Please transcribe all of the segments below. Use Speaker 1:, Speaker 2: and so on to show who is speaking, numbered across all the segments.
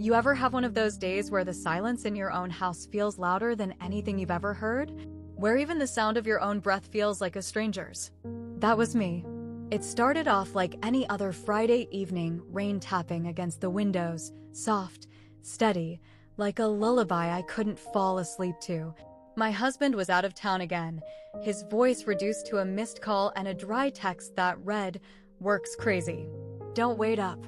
Speaker 1: You ever have one of those days where the silence in your own house feels louder than anything you've ever heard? Where even the sound of your own breath feels like a stranger's? That was me. It started off like any other Friday evening, rain tapping against the windows, soft, steady, like a lullaby I couldn't fall asleep to. My husband was out of town again, his voice reduced to a missed call and a dry text that read, "Work's crazy. Don't wait up.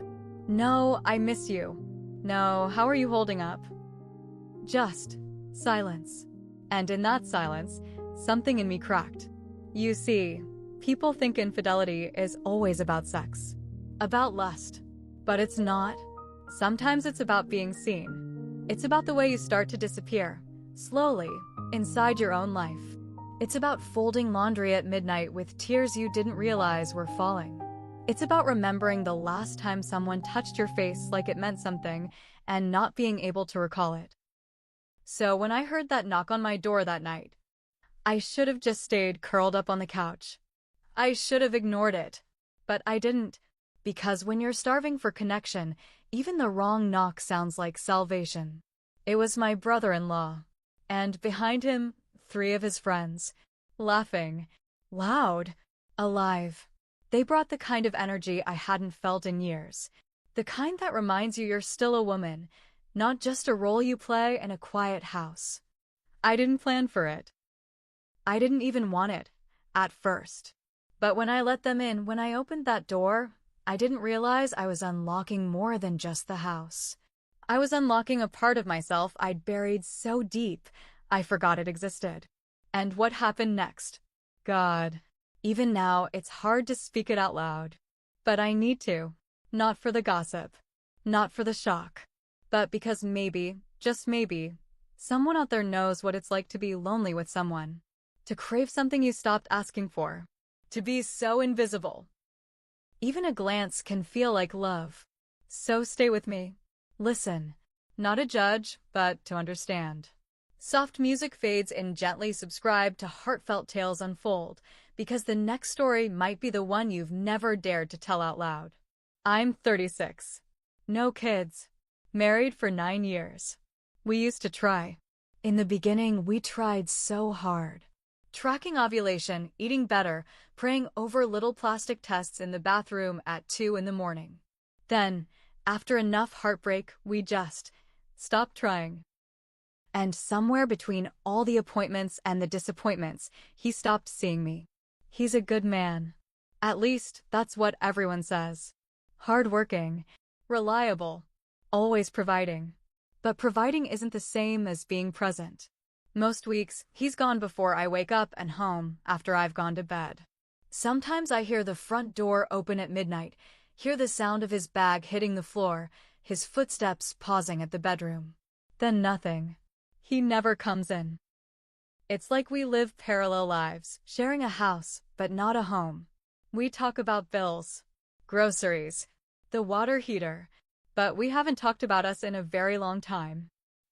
Speaker 1: No, I miss you. No, how are you holding up?" Just silence. And in that silence, something in me cracked. You see, people think infidelity is always about sex, about lust. But it's not. Sometimes it's about being seen. It's about the way you start to disappear, slowly, inside your own life. It's about folding laundry at midnight with tears you didn't realize were falling. It's about remembering the last time someone touched your face like it meant something and not being able to recall it. So when I heard that knock on my door that night, I should have just stayed curled up on the couch. I should have ignored it. But I didn't, because when you're starving for connection, even the wrong knock sounds like salvation. It was my brother-in-law, and behind him, 3 of his friends, laughing, loud, alive. They brought the kind of energy I hadn't felt in years, the kind that reminds you you're still a woman, not just a role you play in a quiet house. I didn't plan for it. I didn't even want it, at first. But when I let them in, when I opened that door, I didn't realize I was unlocking more than just the house. I was unlocking a part of myself I'd buried so deep, I forgot it existed. And what happened next? God. Even now, it's hard to speak it out loud. But I need to. Not for the gossip. Not for the shock. But because maybe, just maybe, someone out there knows what it's like to be lonely with someone. To crave something you stopped asking for. To be so invisible. Even a glance can feel like love. So stay with me. Listen. Not a judge, but to understand. Soft music fades in gently. Subscribe to Heartfelt Tales Unfold, because the next story might be the one you've never dared to tell out loud. I'm 36. No kids. Married for 9 years. We used to try. In the beginning, we tried so hard. Tracking ovulation, eating better, praying over little plastic tests in the bathroom at 2 in the morning. Then, after enough heartbreak, we just stopped trying. And somewhere between all the appointments and the disappointments, he stopped seeing me. He's a good man. At least, that's what everyone says. Hardworking, reliable, always providing. But providing isn't the same as being present. Most weeks, he's gone before I wake up and home after I've gone to bed. Sometimes I hear the front door open at midnight, hear the sound of his bag hitting the floor, his footsteps pausing at the bedroom. Then nothing. He never comes in. It's like we live parallel lives, sharing a house, but not a home. We talk about bills, groceries, the water heater, but we haven't talked about us in a very long time.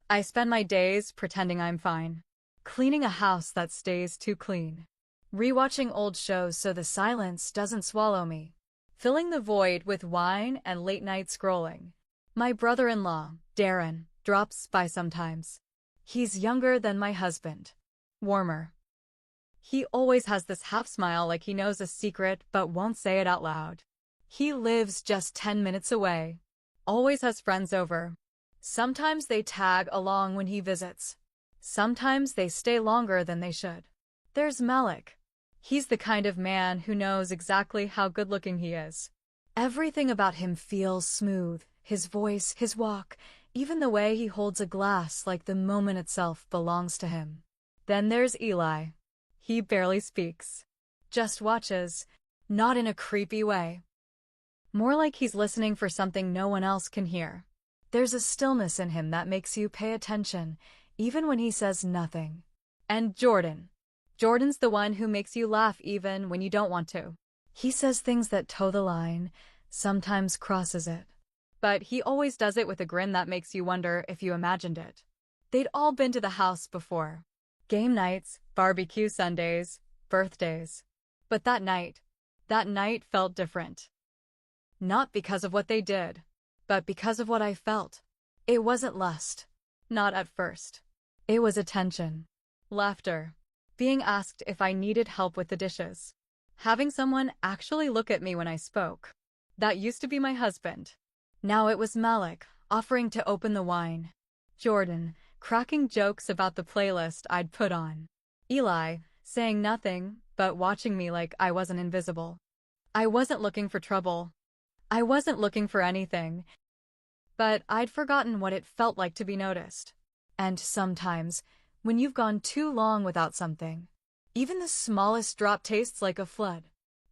Speaker 1: I spend my days pretending I'm fine, cleaning a house that stays too clean, rewatching old shows so the silence doesn't swallow me, filling the void with wine and late-night scrolling. My brother-in-law, Darren, drops by sometimes. He's younger than my husband. Warmer. He always has this half-smile like he knows a secret but won't say it out loud. He lives just 10 minutes away. Always has friends over. Sometimes they tag along when he visits. Sometimes they stay longer than they should. There's Malik. He's the kind of man who knows exactly how good-looking he is. Everything about him feels smooth. His voice, his walk, even the way he holds a glass like the moment itself belongs to him. Then there's Eli. He barely speaks. Just watches, not in a creepy way. More like he's listening for something no one else can hear. There's a stillness in him that makes you pay attention, even when he says nothing. And Jordan. Jordan's the one who makes you laugh even when you don't want to. He says things that toe the line, sometimes crosses it. But he always does it with a grin that makes you wonder if you imagined it. They'd all been to the house before. Game nights, barbecue Sundays, birthdays. But that night felt different. Not because of what they did, but because of what I felt. It wasn't lust. Not at first. It was attention. Laughter. Being asked if I needed help with the dishes. Having someone actually look at me when I spoke. That used to be my husband. Now it was Malik, offering to open the wine. Jordan, cracking jokes about the playlist I'd put on. Eli, saying nothing, but watching me like I wasn't invisible. I wasn't looking for trouble. I wasn't looking for anything. But I'd forgotten what it felt like to be noticed. And sometimes, when you've gone too long without something, even the smallest drop tastes like a flood.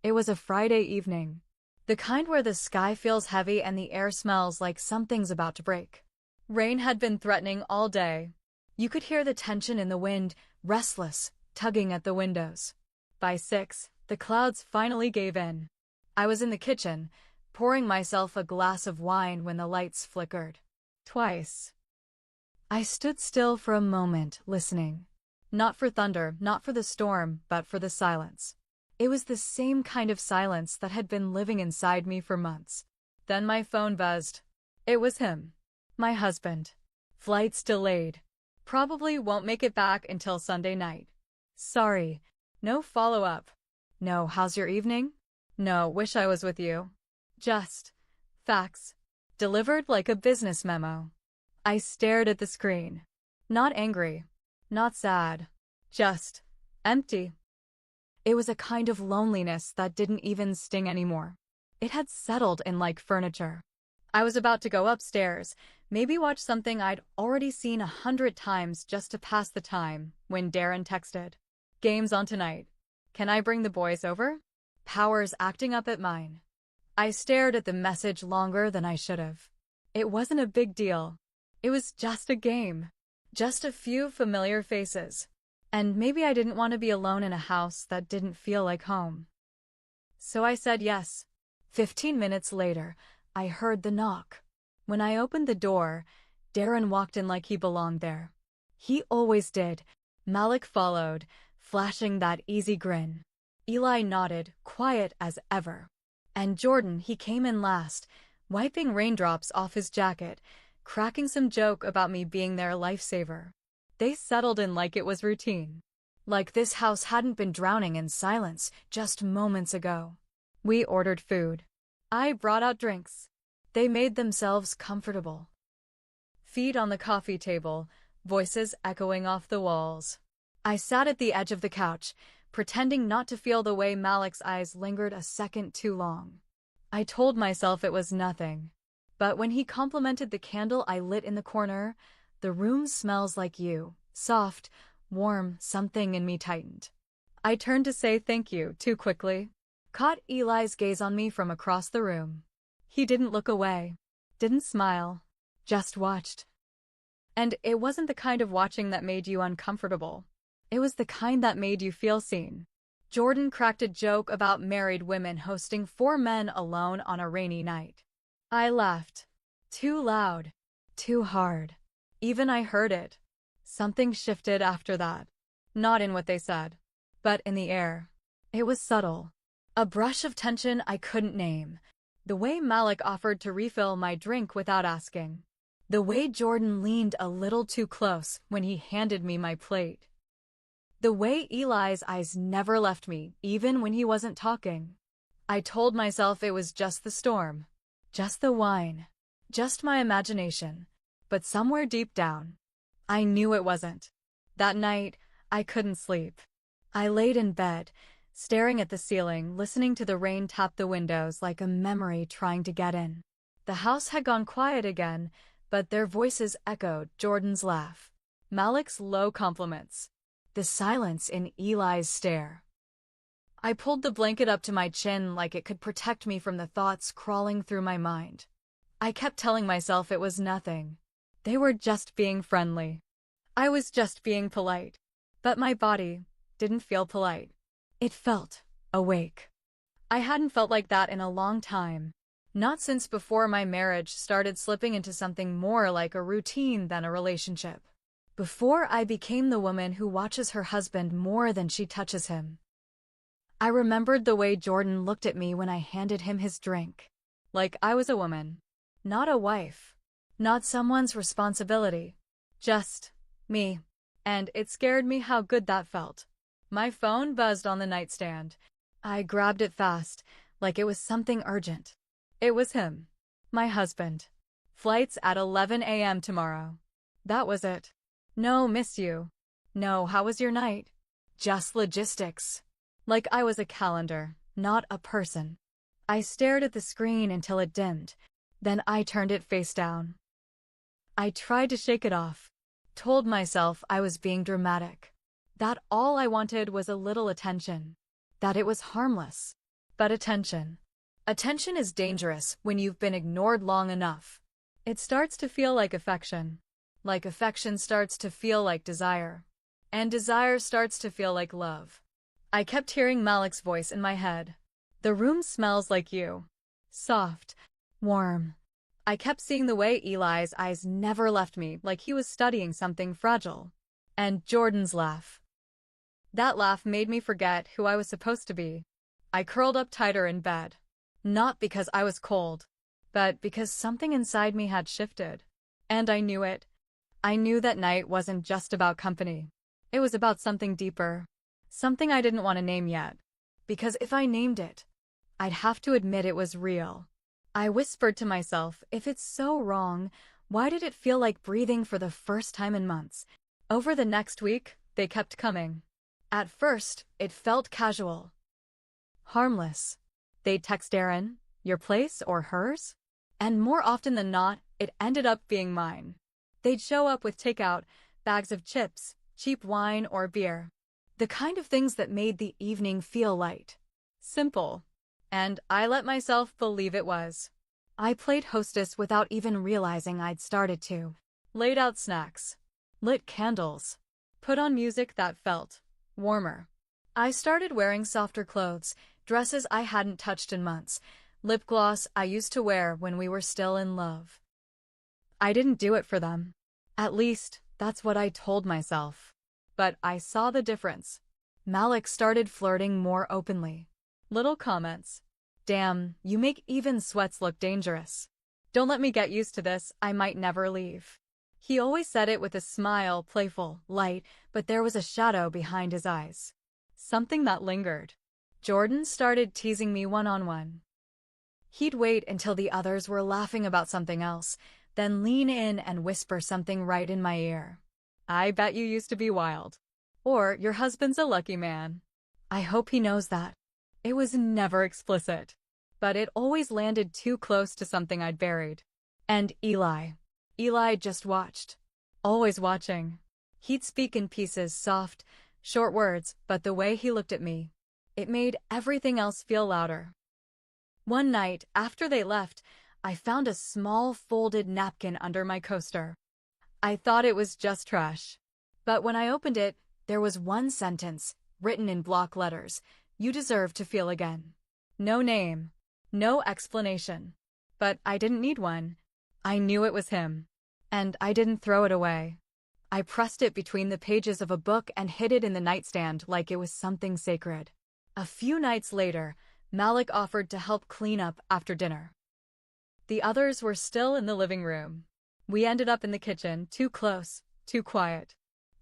Speaker 1: It was a Friday evening. The kind where the sky feels heavy and the air smells like something's about to break. Rain had been threatening all day. You could hear the tension in the wind, restless, tugging at the windows. By 6, the clouds finally gave in. I was in the kitchen, pouring myself a glass of wine when the lights flickered. Twice. I stood still for a moment, listening. Not for thunder, not for the storm, but for the silence. It was the same kind of silence that had been living inside me for months. Then my phone buzzed. It was him. My husband. Flights delayed. Probably won't make it back until Sunday night. Sorry. No follow-up. No, how's your evening? No, wish I was with you. Just facts. Delivered like a business memo. I stared at the screen. Not angry. Not sad. Just empty. It was a kind of loneliness that didn't even sting anymore. It had settled in like furniture. I was about to go upstairs, maybe watch something I'd already seen 100 times just to pass the time, when Darren texted. Games on tonight. Can I bring the boys over? Powers acting up at mine. I stared at the message longer than I should have. It wasn't a big deal. It was just a game. Just a few familiar faces. And maybe I didn't want to be alone in a house that didn't feel like home. So I said yes. 15 minutes later, I heard the knock. When I opened the door, Darren walked in like he belonged there. He always did. Malik followed, flashing that easy grin. Eli nodded, quiet as ever. And Jordan, he came in last, wiping raindrops off his jacket, cracking some joke about me being their lifesaver. They settled in like it was routine. Like this house hadn't been drowning in silence just moments ago. We ordered food. I brought out drinks. They made themselves comfortable. Feet on the coffee table, voices echoing off the walls. I sat at the edge of the couch, pretending not to feel the way Malik's eyes lingered a second too long. I told myself it was nothing. But when he complimented the candle I lit in the corner, the room smells like you. Soft, warm, something in me tightened. I turned to say thank you too quickly. Caught Eli's gaze on me from across the room. He didn't look away. Didn't smile. Just watched. And it wasn't the kind of watching that made you uncomfortable. It was the kind that made you feel seen. Jordan cracked a joke about married women hosting 4 men alone on a rainy night. I laughed. Too loud. Too hard. Even I heard it. Something shifted after that. Not in what they said, but in the air. It was subtle. A brush of tension I couldn't name. The way Malik offered to refill my drink without asking. The way Jordan leaned a little too close when he handed me my plate. The way Eli's eyes never left me, even when he wasn't talking. I told myself it was just the storm. Just the wine. Just my imagination. But somewhere deep down, I knew it wasn't. That night, I couldn't sleep. I laid in bed, staring at the ceiling, listening to the rain tap the windows like a memory trying to get in. The house had gone quiet again, but their voices echoed Jordan's laugh, Malik's low compliments, the silence in Eli's stare. I pulled the blanket up to my chin like it could protect me from the thoughts crawling through my mind. I kept telling myself it was nothing. They were just being friendly. I was just being polite. But my body didn't feel polite. It felt awake. I hadn't felt like that in a long time. Not since before my marriage started slipping into something more like a routine than a relationship. Before I became the woman who watches her husband more than she touches him. I remembered the way Jordan looked at me when I handed him his drink. Like I was a woman. Not a wife. Not someone's responsibility. Just me. And it scared me how good that felt. My phone buzzed on the nightstand. I grabbed it fast, like it was something urgent. It was him. My husband. Flights at 11 a.m. tomorrow. That was it. No, miss you. No, how was your night? Just logistics. Like I was a calendar, not a person. I stared at the screen until it dimmed. Then I turned it face down. I tried to shake it off. Told myself I was being dramatic. That all I wanted was a little attention. That it was harmless. But attention. Attention is dangerous when you've been ignored long enough. It starts to feel like affection. Like affection starts to feel like desire. And desire starts to feel like love. I kept hearing Malik's voice in my head. The room smells like you. Soft. Warm. I kept seeing the way Eli's eyes never left me, like he was studying something fragile. And Jordan's laugh. That laugh made me forget who I was supposed to be. I curled up tighter in bed. Not because I was cold, but because something inside me had shifted. And I knew it. I knew that night wasn't just about company. It was about something deeper. Something I didn't want to name yet. Because if I named it, I'd have to admit it was real. I whispered to myself, if it's so wrong, why did it feel like breathing for the first time in months? Over the next week, they kept coming. At first, it felt casual. Harmless. They'd text Erin, your place or hers? And more often than not, it ended up being mine. They'd show up with takeout, bags of chips, cheap wine or beer. The kind of things that made the evening feel light. Simple. And I let myself believe it was. I played hostess without even realizing I'd started to. Laid out snacks. Lit candles. Put on music that felt warmer. I started wearing softer clothes, dresses I hadn't touched in months, lip gloss I used to wear when we were still in love. I didn't do it for them. At least, that's what I told myself. But I saw the difference. Malik started flirting more openly. Little comments. Damn, you make even sweats look dangerous. Don't let me get used to this, I might never leave. He always said it with a smile, playful, light, but there was a shadow behind his eyes. Something that lingered. Jordan started teasing me one-on-one. He'd wait until the others were laughing about something else, then lean in and whisper something right in my ear. I bet you used to be wild. Or your husband's a lucky man. I hope he knows that. It was never explicit. But it always landed too close to something I'd buried. And Eli. Eli just watched. Always watching. He'd speak in pieces, soft, short words, but the way he looked at me, it made everything else feel louder. One night, after they left, I found a small folded napkin under my coaster. I thought it was just trash. But when I opened it, there was one sentence, written in block letters. You deserve to feel again. No name. No explanation. But I didn't need one. I knew it was him. And I didn't throw it away. I pressed it between the pages of a book and hid it in the nightstand like it was something sacred. A few nights later, Malik offered to help clean up after dinner. The others were still in the living room. We ended up in the kitchen, too close, too quiet.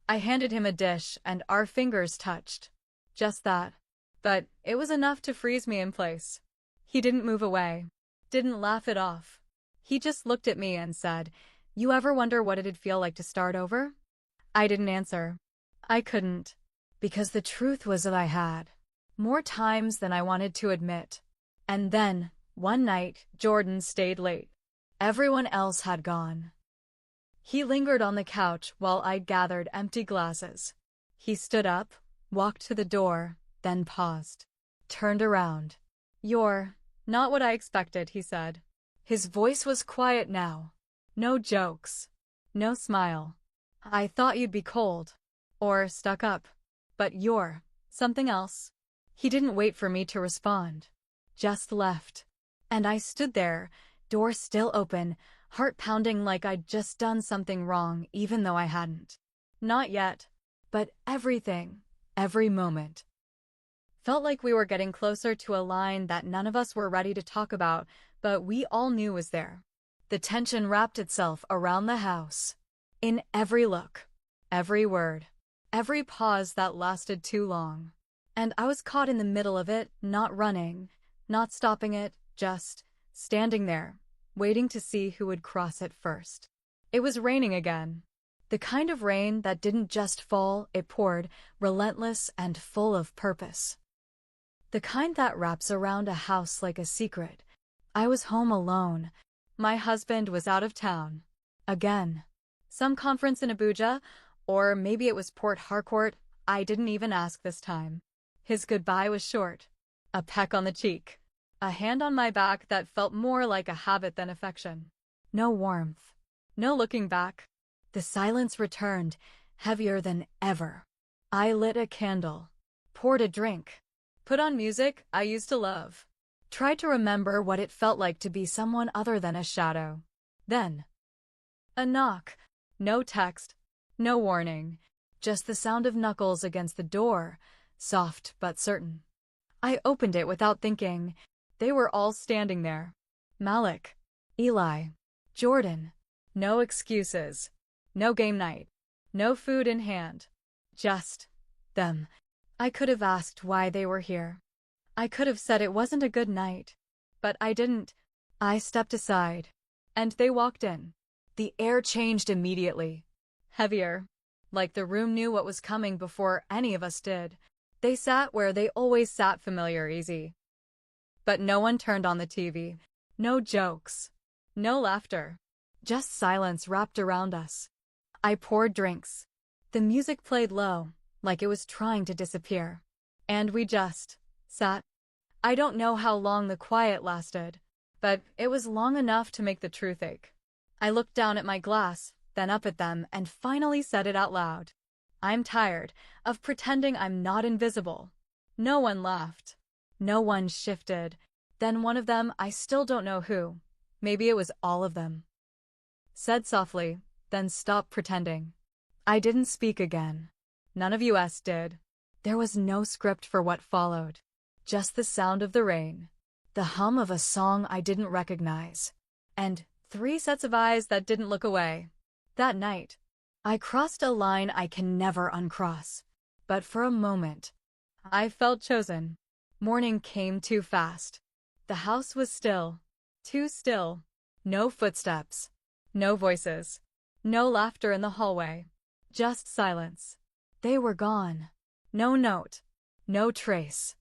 Speaker 1: I handed him a dish and our fingers touched. Just that. But it was enough to freeze me in place. He didn't move away. Didn't laugh it off. He just looked at me and said, "You ever wonder what it'd feel like to start over?" I didn't answer. I couldn't. Because the truth was that I had. More times than I wanted to admit. And then, one night, Jordan stayed late. Everyone else had gone. He lingered on the couch while I gathered empty glasses. He stood up, walked to the door, then paused. Turned around. "You're not what I expected," he said. His voice was quiet now. No jokes. No smile. "I thought you'd be cold. Or stuck up. But you're something else." He didn't wait for me to respond. Just left. And I stood there, door still open, heart pounding like I'd just done something wrong even though I hadn't. Not yet. But everything, every moment, felt like we were getting closer to a line that none of us were ready to talk about, but we all knew was there. The tension wrapped itself around the house. In every look, every word, every pause that lasted too long. And I was caught in the middle of it, not running, not stopping it, just standing there, waiting to see who would cross it first. It was raining again. The kind of rain that didn't just fall, it poured, relentless and full of purpose. The kind that wraps around a house like a secret. I was home alone. My husband was out of town. Again. Some conference in Abuja, or maybe it was Port Harcourt. I didn't even ask this time. His goodbye was short. A peck on the cheek. A hand on my back that felt more like a habit than affection. No warmth. No looking back. The silence returned, heavier than ever. I lit a candle. Poured a drink. Put on music I used to love. Tried to remember what it felt like to be someone other than a shadow. Then, a knock. No text. No warning. Just the sound of knuckles against the door, soft but certain. I opened it without thinking. They were all standing there. Malik, Eli, Jordan. No excuses. No game night. No food in hand. Just them. I could have asked why they were here. I could have said it wasn't a good night. But I didn't. I stepped aside. And they walked in. The air changed immediately. Heavier. Like the room knew what was coming before any of us did. They sat where they always sat, familiar, easy. But no one turned on the TV. No jokes. No laughter. Just silence wrapped around us. I poured drinks. The music played low, like it was trying to disappear. And we just sat. I don't know how long the quiet lasted, but it was long enough to make the truth ache. I looked down at my glass, then up at them, and finally said it out loud. I'm tired of pretending I'm not invisible. No one laughed. No one shifted. Then one of them, I still don't know who, maybe it was all of them, said softly, then stopped pretending. I didn't speak again. None of us did. There was no script for what followed. Just the sound of the rain. The hum of a song I didn't recognize. And 3 sets of eyes that didn't look away. That night, I crossed a line I can never uncross. But for a moment, I felt chosen. Morning came too fast. The house was still. Too still. No footsteps. No voices. No laughter in the hallway. Just silence. They were gone. No note. No trace.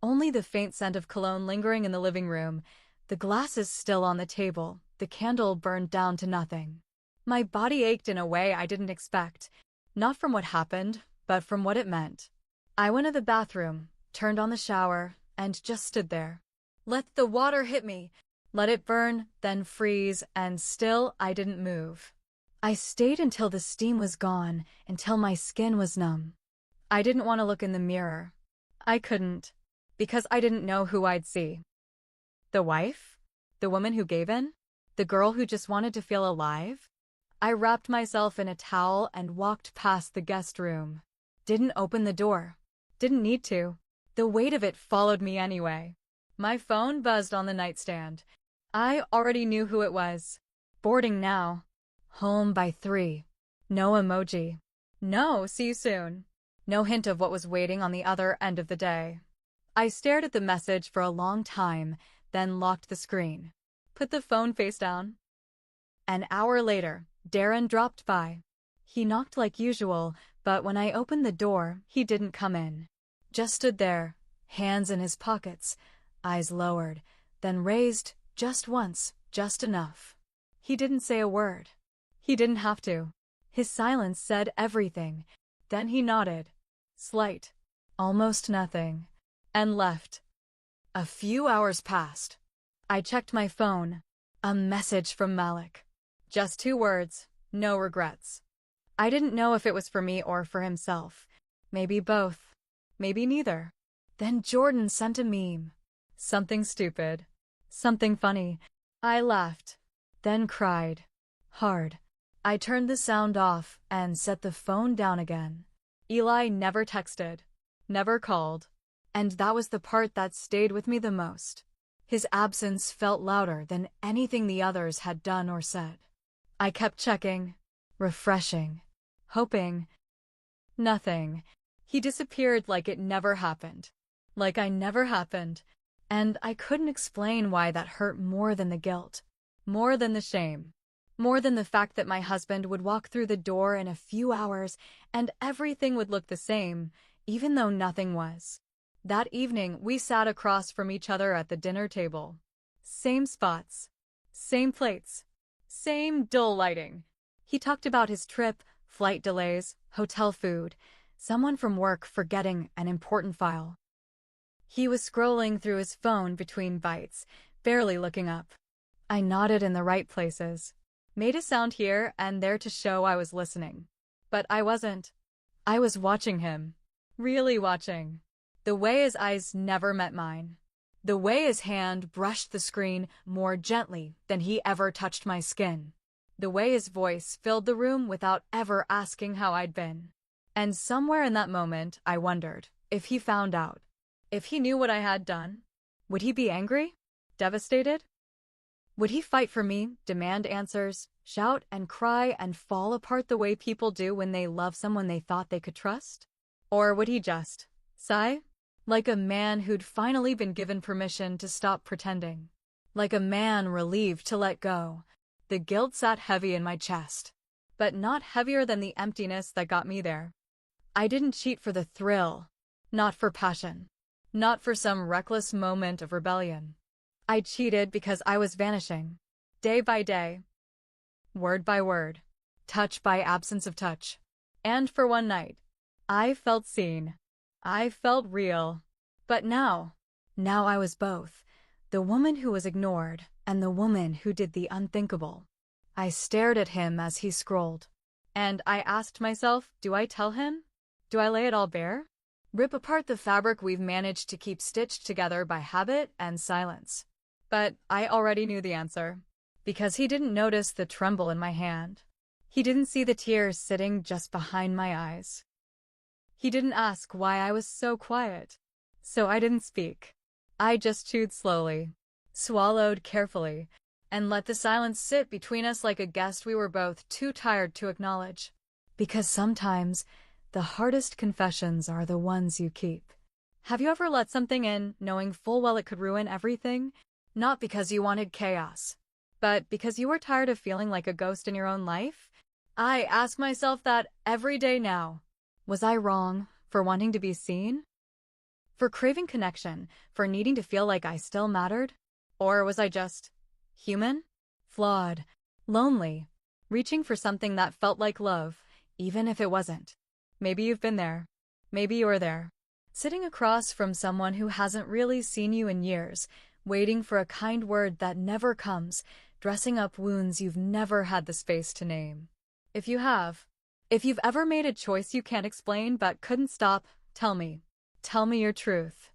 Speaker 1: Only the faint scent of cologne lingering in the living room. The glasses still on the table. The candle burned down to nothing. My body ached in a way I didn't expect. Not from what happened, but from what it meant. I went to the bathroom, turned on the shower, and just stood there. Let the water hit me. Let it burn, then freeze, and still I didn't move. I stayed until the steam was gone, until my skin was numb. I didn't want to look in the mirror. I couldn't, because I didn't know who I'd see. The wife? The woman who gave in? The girl who just wanted to feel alive? I wrapped myself in a towel and walked past the guest room. Didn't open the door. Didn't need to. The weight of it followed me anyway. My phone buzzed on the nightstand. I already knew who it was. Boarding now. Home by 3. No emoji. No, see you soon. No hint of what was waiting on the other end of the day. I stared at the message for a long time, then locked the screen. Put the phone face down. An hour later, Darren dropped by. He knocked like usual, but when I opened the door, he didn't come in. Just stood there, hands in his pockets, eyes lowered, then raised, just once, just enough. He didn't say a word. He didn't have to. His silence said everything. Then he nodded. Slight. Almost nothing. And left. A few hours passed. I checked my phone. A message from Malik. Just 2 words. No regrets. I didn't know if it was for me or for himself. Maybe both. Maybe neither. Then Jordan sent a meme. Something stupid. Something funny. I laughed. Then cried. Hard. I turned the sound off and set the phone down again. Eli never texted. Never called. And that was the part that stayed with me the most. His absence felt louder than anything the others had done or said. I kept checking, refreshing, hoping. Nothing. He disappeared like it never happened. Like I never happened. And I couldn't explain why that hurt more than the guilt, more than the shame, more than the fact that my husband would walk through the door in a few hours and everything would look the same, even though nothing was. That evening, we sat across from each other at the dinner table. Same spots, same plates, same dull lighting. He talked about his trip, flight delays, hotel food, someone from work forgetting an important file. He was scrolling through his phone between bites, barely looking up. I nodded in the right places, made a sound here and there to show I was listening. But I wasn't. I was watching him. Really watching. The way his eyes never met mine. The way his hand brushed the screen more gently than he ever touched my skin. The way his voice filled the room without ever asking how I'd been. And somewhere in that moment, I wondered if he found out. If he knew what I had done, would he be angry? Devastated? Would he fight for me, demand answers, shout and cry and fall apart the way people do when they love someone they thought they could trust? Or would he just sigh? Like a man who'd finally been given permission to stop pretending. Like a man relieved to let go. The guilt sat heavy in my chest. But not heavier than the emptiness that got me there. I didn't cheat for the thrill. Not for passion. Not for some reckless moment of rebellion. I cheated because I was vanishing. Day by day. Word by word. Touch by absence of touch. And for one night, I felt seen. I felt real. But now I was both. The woman who was ignored and the woman who did the unthinkable. I stared at him as he scrolled. And I asked myself, do I tell him? Do I lay it all bare? Rip apart the fabric we've managed to keep stitched together by habit and silence. But I already knew the answer. Because he didn't notice the tremble in my hand. He didn't see the tears sitting just behind my eyes. He didn't ask why I was so quiet. So I didn't speak. I just chewed slowly, swallowed carefully, and let the silence sit between us like a guest we were both too tired to acknowledge. Because sometimes, the hardest confessions are the ones you keep. Have you ever let something in, knowing full well it could ruin everything? Not because you wanted chaos, but because you were tired of feeling like a ghost in your own life? I ask myself that every day now. Was I wrong for wanting to be seen? For craving connection, for needing to feel like I still mattered? Or was I just human? Flawed, lonely, reaching for something that felt like love, even if it wasn't. Maybe you've been there. Maybe you're there. Sitting across from someone who hasn't really seen you in years, waiting for a kind word that never comes, dressing up wounds you've never had the space to name. If you have, if you've ever made a choice you can't explain but couldn't stop, tell me. Tell me your truth.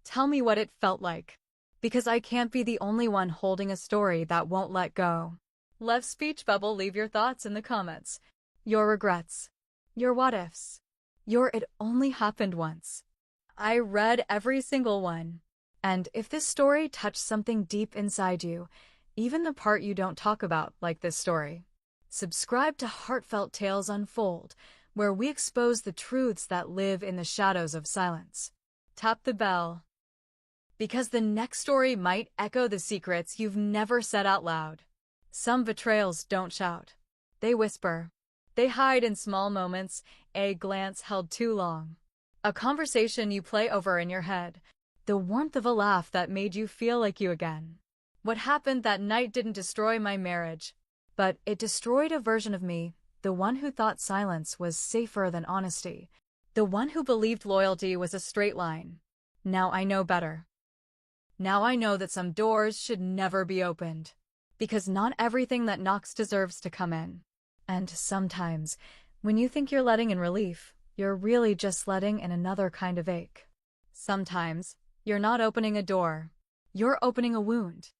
Speaker 1: Tell me what it felt like. Because I can't be the only one holding a story that won't let go. Left speech bubble, leave your thoughts in the comments. Your regrets. Your what-ifs. Your it only happened once. I read every single one. And if this story touched something deep inside you, even the part you don't talk about, like this story, subscribe to Heartfelt Tales Unfold, where we expose the truths that live in the shadows of silence. Tap the bell. Because the next story might echo the secrets you've never said out loud. Some betrayals don't shout. They whisper. They hide in small moments, a glance held too long. A conversation you play over in your head. The warmth of a laugh that made you feel like you again. What happened that night didn't destroy my marriage, but it destroyed a version of me, the one who thought silence was safer than honesty, the one who believed loyalty was a straight line. Now I know better. Now I know that some doors should never be opened, because not everything that knocks deserves to come in. And sometimes, when you think you're letting in relief, you're really just letting in another kind of ache. Sometimes, you're not opening a door. You're opening a wound.